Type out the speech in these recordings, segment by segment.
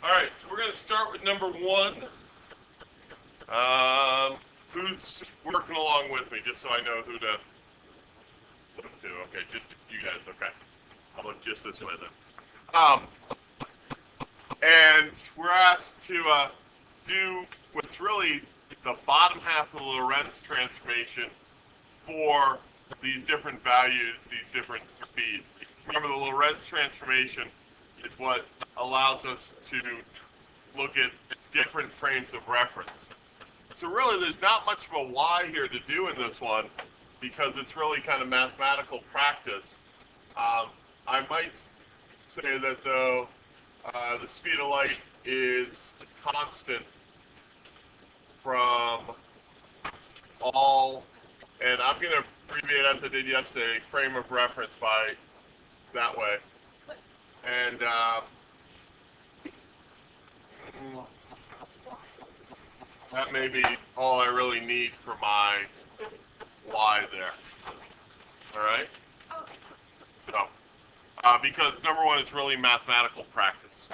All right, so we're going to start with number 1. Who's working along with me, just so I know who to look to? Okay, just you guys. Okay, I'll look just this way then. And we're asked to do what's really the bottom half of the Lorentz transformation for these different values, these different speeds. Remember, the Lorentz transformation is what allows us to look at different frames of reference. So really, there's not much of a why here to do in this one, because it's really kind of mathematical practice. I might say that, though, the speed of light is constant from all, and I'm going to abbreviate, as I did yesterday, frame of reference by that way. And that may be all I really need for my y there. All right? So, because number 1 is really mathematical practice.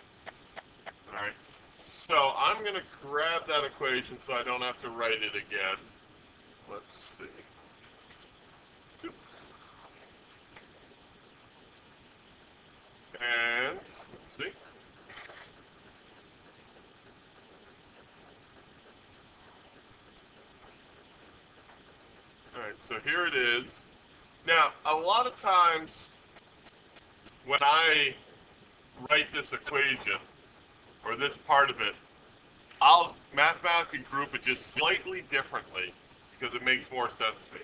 All right? So I'm going to grab that equation so I don't have to write it again. Let's see. And let's see. All right, so here it is. Now, a lot of times when I write this equation, or this part of it, I'll mathematically group it just slightly differently because it makes more sense to me.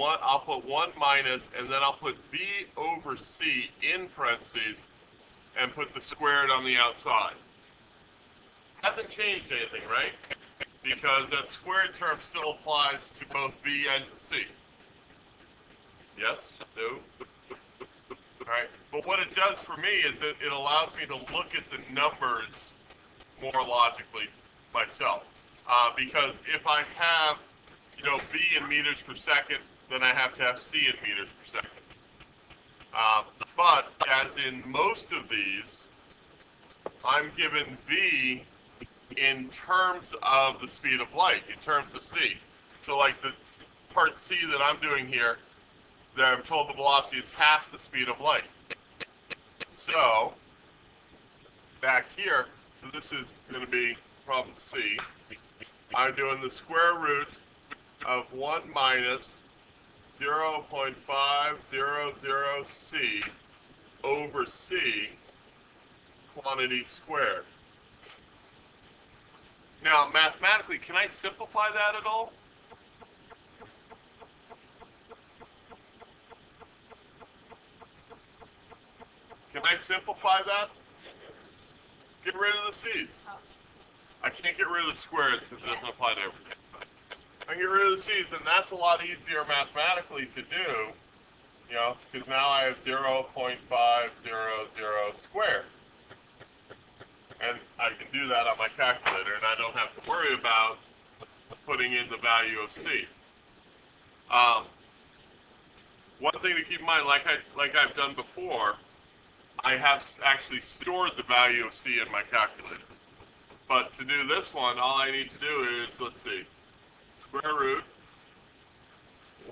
I'll put 1 minus, and then I'll put b over c in parentheses and put the squared on the outside. Hasn't changed anything, right? Because that squared term still applies to both b and c. Yes? No? All right. But what it does for me is that it allows me to look at the numbers more logically myself. Because if I have, b in meters per second, then I have to have c in meters per second. But as in most of these, I'm given v in terms of the speed of light, in terms of c. So like the part c that I'm doing here, that I'm told the velocity is half the speed of light. So back here, so this is going to be problem C. I'm doing the square root of 1 minus 0.500 c over c quantity squared. Now, mathematically, can I simplify that at all? Can I simplify that? Get rid of the c's. I can't get rid of the squares because it doesn't apply to everything. I can get rid of the c's, and that's a lot easier mathematically to do, because now I have 0.500 squared. And I can do that on my calculator, and I don't have to worry about putting in the value of c. One thing to keep in mind, like I've done before, I have actually stored the value of c in my calculator. But to do this one, all I need to do is, let's see, square root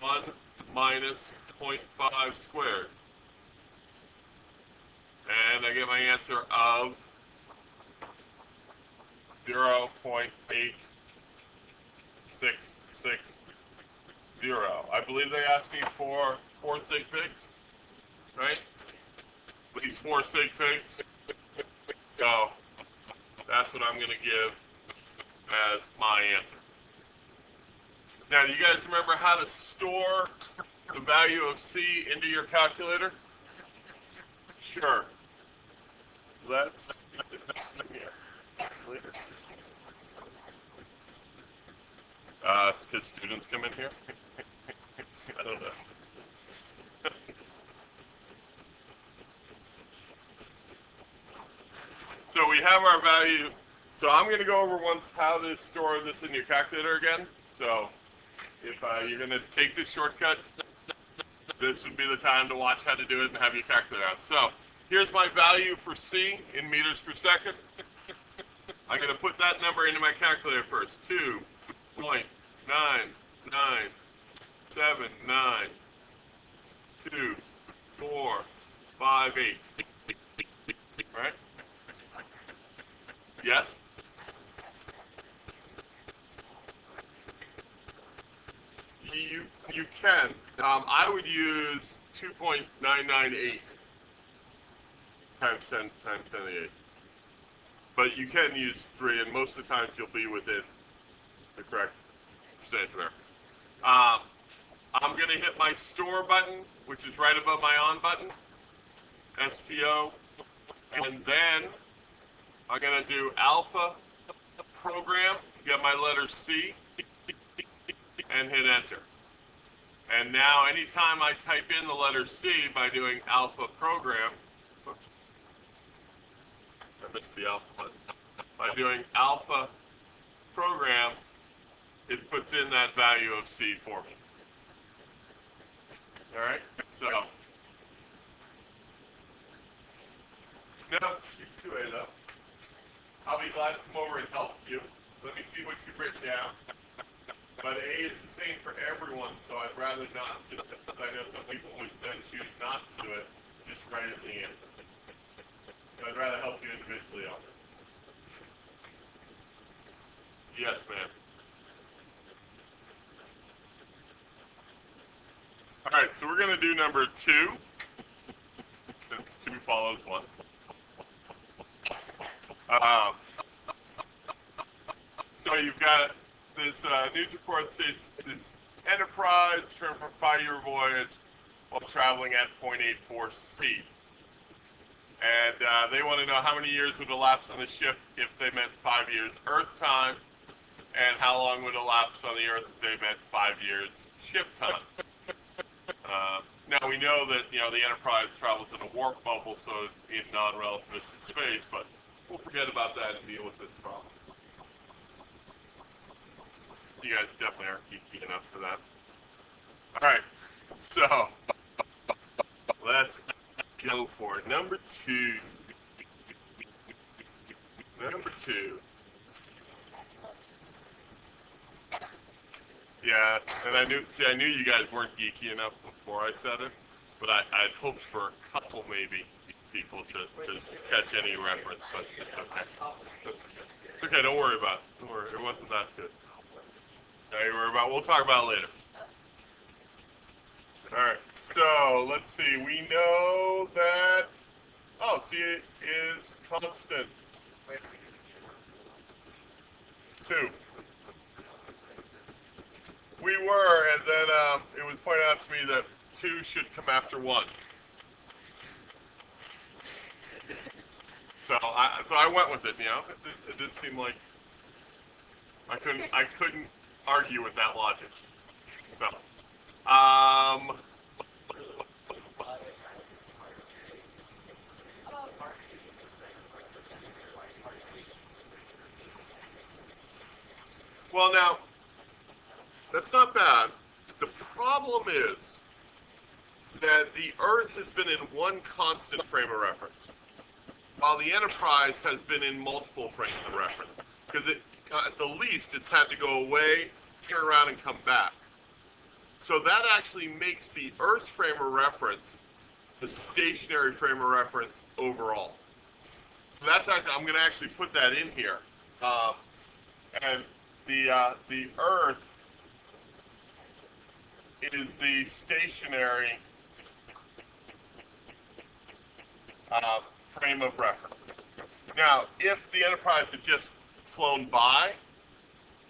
1 minus 0.5 squared. And I get my answer of 0.8660. I believe they asked me for 4 sig figs, right? At least 4 sig figs. So that's what I'm going to give as my answer. Now, do you guys remember how to store the value of c into your calculator? Sure. Let's here. Because students come in here? I don't know. So we have our value. So I'm going to go over once how to store this in your calculator again. So if you're going to take this shortcut, this would be the time to watch how to do it and have your calculator out. So here's my value for c in meters per second. I'm going to put that number into my calculator first. 2.9979245 Right? Yes? You can. I would use 2.998 times 10 times 10 to the 8th. But you can use 3, and most of the times you'll be within the correct percentage there. I'm going to hit my store button, which is right above my on button, STO, and then I'm going to do alpha program to get my letter C and hit enter. And now anytime I type in the letter C by doing alpha program, whoops, I missed the alpha button. By doing alpha program, it puts in that value of C for me. All right, so no, too late though. I'll be glad to come over and help you. Let me see what you've written down. But A is the same for everyone, so I'd rather not. Just I know some people would then choose not to do it. Just write it in the answer. So I'd rather help you individually on it. Yes, ma'am. All right, so we're going to do number 2, since 2 follows 1. So you've got this news report says this Enterprise returned from a 5-year voyage while traveling at 0.84 speed. And they want to know how many years would elapse on the ship if they meant 5 years Earth time, and how long would elapse on the Earth if they meant 5 years ship time. Now we know that the Enterprise travels in a warp bubble, so it's in non-relativistic space, but we'll forget about that and deal with this problem. You guys definitely aren't geeky enough for that. All right, so let's go for it. Number 2. Number 2. Yeah, and I knew you guys weren't geeky enough before I said it, but I'd hoped for a couple maybe people to catch any reference, but it's okay. It's okay, don't worry about it. Don't worry, it wasn't that good. Don't worry about it. We'll talk about it later. All right, so let's see. We know that, C is constant. 2. We were, and then it was pointed out to me that 2 should come after 1. So I went with it. It did seem like I couldn't argue with that logic. So, well now, that's not bad. The problem is that the Earth has been in one constant frame of reference, while the Enterprise has been in multiple frames of reference. Because at the least, it's had to go away, turn around, and come back. So that actually makes the Earth's frame of reference the stationary frame of reference overall. So that's actually, I'm going to actually put that in here. And the Earth is the stationary frame of reference. Now, if the Enterprise had just flown by,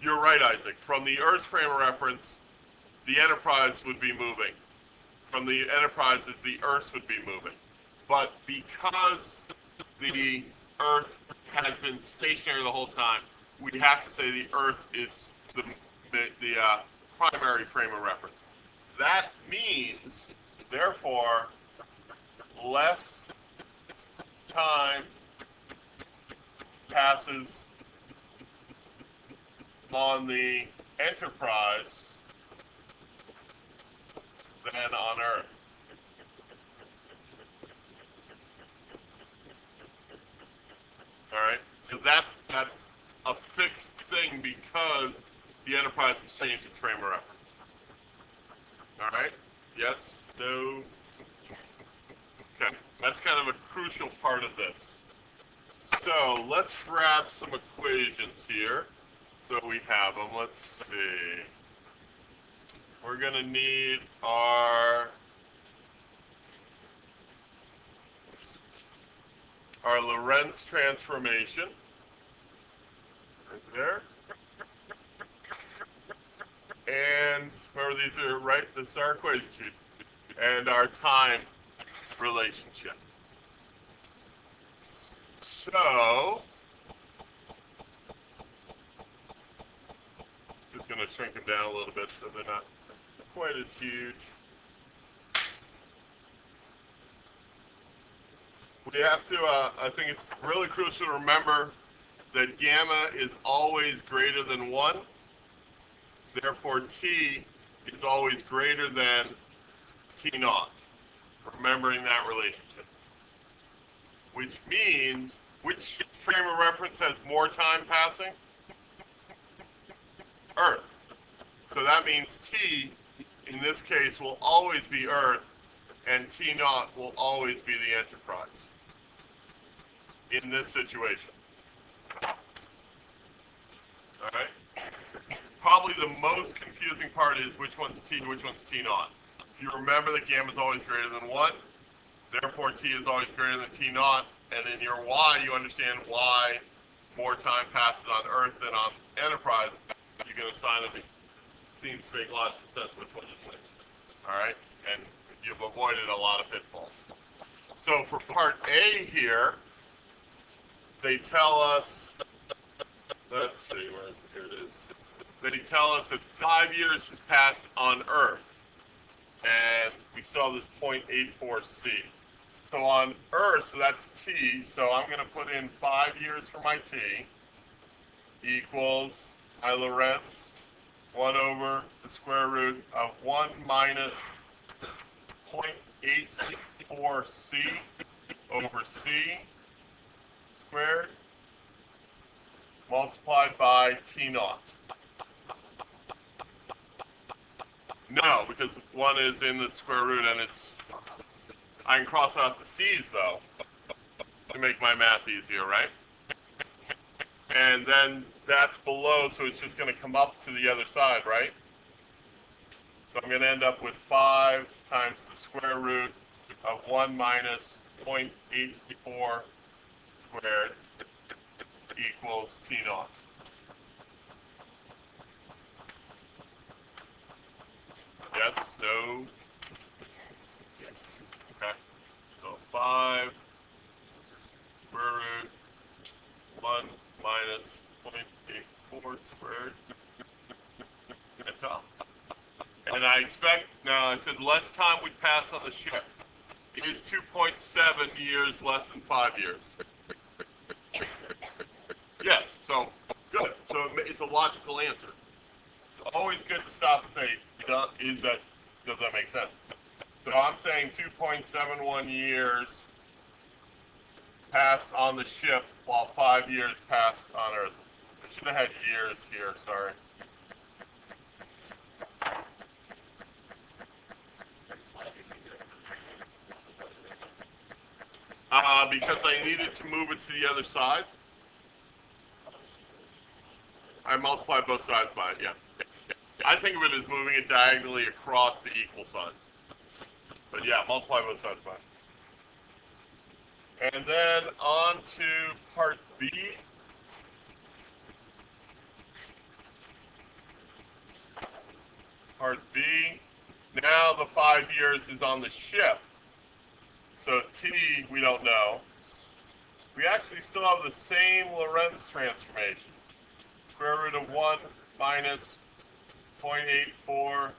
you're right, Isaac. From the Earth's frame of reference, the Enterprise would be moving. From the Enterprises, the Earth would be moving. But because the Earth has been stationary the whole time, we have to say the Earth is the primary frame of reference. That means, therefore, less time passes on the Enterprise than on Earth. All right, so that's a fixed thing because the enterprise has changed its frame of reference. All right? Yes? No? Okay. That's kind of a crucial part of this. So let's grab some equations here. So we have them. Let's see. We're going to need our Lorentz transformation. Right there. And remember, these are right, this is our equation sheet. And our time relationship. So, just going to shrink them down a little bit so they're not quite as huge. We have to, I think it's really crucial to remember that gamma is always greater than 1. Therefore, T is always greater than T naught. Remembering that relationship. Which means, which frame of reference has more time passing? Earth. So that means T, in this case, will always be Earth, and T naught will always be the enterprise. In this situation. Alright? Probably the most confusing part is which one's T, which one's T naught. If you remember that gamma is always greater than 1, therefore T is always greater than T naught, and in your Y, you understand why more time passes on Earth than on Enterprise. You can assign them. It seems to make logical sense which one is which. Alright? And you've avoided a lot of pitfalls. So for part A here, they tell us, let's see, where is it? Here it is. They tell us that 5 years has passed on Earth, and we still have this 0.84c. So on Earth, so that's T, so I'm going to put in 5 years for my T, equals my Lorentz, 1 over the square root of 1 minus 0.84c over c squared multiplied by T naught. No, because 1 is in the square root and it's, I can cross out the c's though to make my math easier, right? And then that's below, so it's just going to come up to the other side, right? So I'm going to end up with 5 times the square root of 1 minus 0.84 squared equals T naught. Yes? No? Okay. So 5 square root 1 minus 0.84 squared. And I expect, now I said less time we pass on the ship. It is 2.7 years less than 5 years. Yes, so good. So it's a logical answer. It's always good to stop and say, does that make sense? So I'm saying 2.71 years passed on the ship while 5 years passed on Earth. I should have had years here, sorry. Because I needed to move it to the other side. I multiplied both sides by it, yeah. I think of it as moving it diagonally across the equal sign. But yeah, multiply both sides by it. And then on to part B. Part B. Now the 5 years is on the ship. So T, we don't know. We actually still have the same Lorentz transformation. Square root of 1 minus 0.84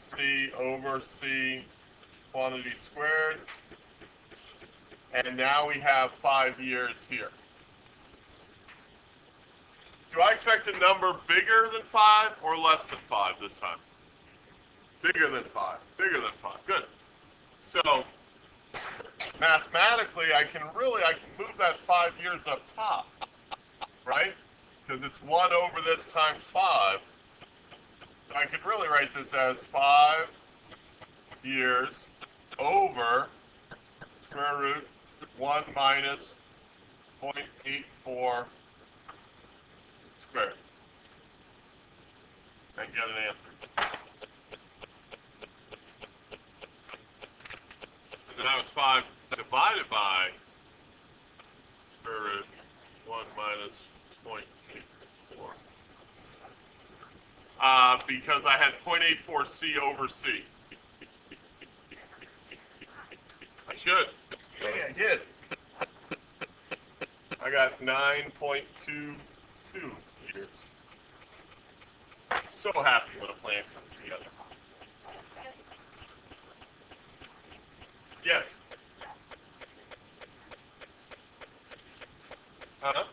c over c quantity squared. And now we have 5 years here. Do I expect a number bigger than 5 or less than 5 this time? Bigger than 5. Bigger than 5. Good. So mathematically, I can move that 5 years up top, right? because it's 1 over this times 5. So I could really write this as 5 years over square root 1 minus 0.84 squared. And get an answer. So now it's 5 divided by square root 1 minus 0.84. Because I had 0.84 C over C. I should. Hey, I did. I got 9.22 years. So happy when a plan comes together. Yes. Uh-huh.